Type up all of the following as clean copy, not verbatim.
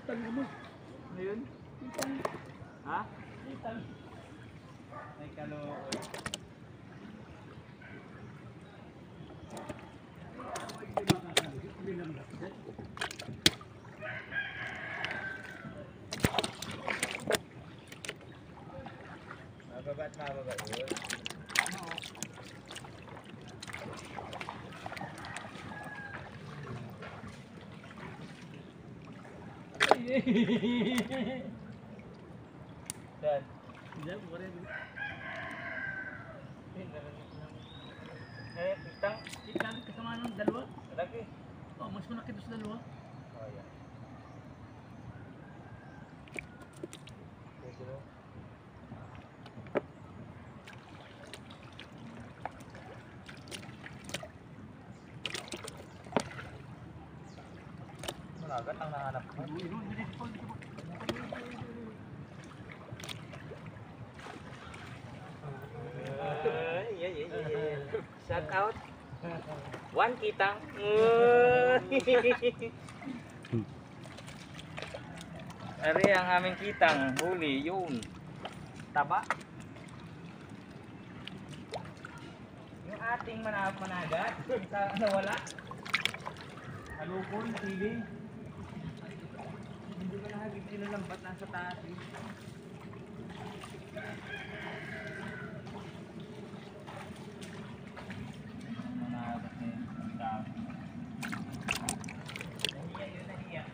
Kitang mo. Ngayon? Kitang. Ha? Kitang. Ay kalooy. Mababat yun. Dan. Diyan, wala din. Kitang. Kitang kasama ng dalawa. Lagi. Oh, mas malaki ito sa dalawa. Oh, yeah. Managat ang nahanap ko. Shout out. One kitang. Ari ang aming kitang, huli yun. Taba. Yung ating managat sa nawala. Halukon, siling. Hindi ko nakagig sinalambat nasa taas. Managat na yun. Nahiya yun, nahiya.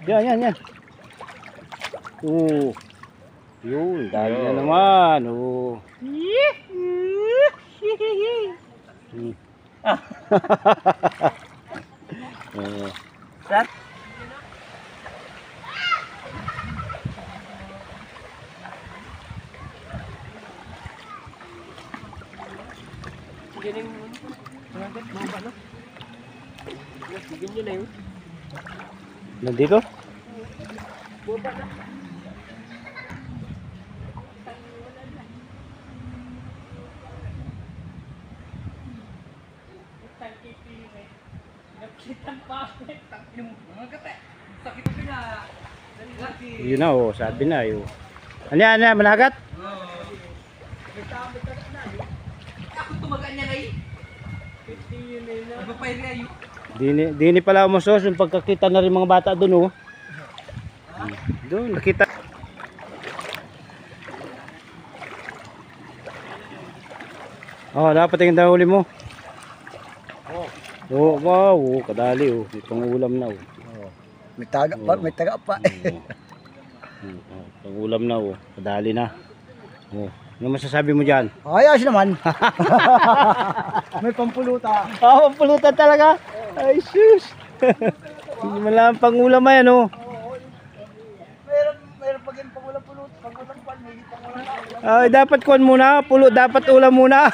Yan. Yun, dahil na naman. Sat? Galing mo. Managat, mga ba, no? Bigyan nyo na yun. Nandito? Baba na. Kitang pa. Yung mga kate. Sakit pa na. Yun na, sabi na. Ano yan, managat? Ako tumagan niya na eh. 50 yun eh. Nagpapay rin ayo. Dini pala umusos yung pagkakita na rin mga bata doon. Doon, nakita. Dapat yung dahuli mo. Wow, kadali itong ulam na. May taga pa. Itong ulam na, kadali na. Ano masasabi mo diyan? Ayos naman. May pampulutan. Pampulutan talaga. Ay sus. Hindi man lang pangulam yan. Meron pag yung pangulam-pulutan, pangulam pan, may pangulam. Dapat kuwan muna, dapat ulam muna.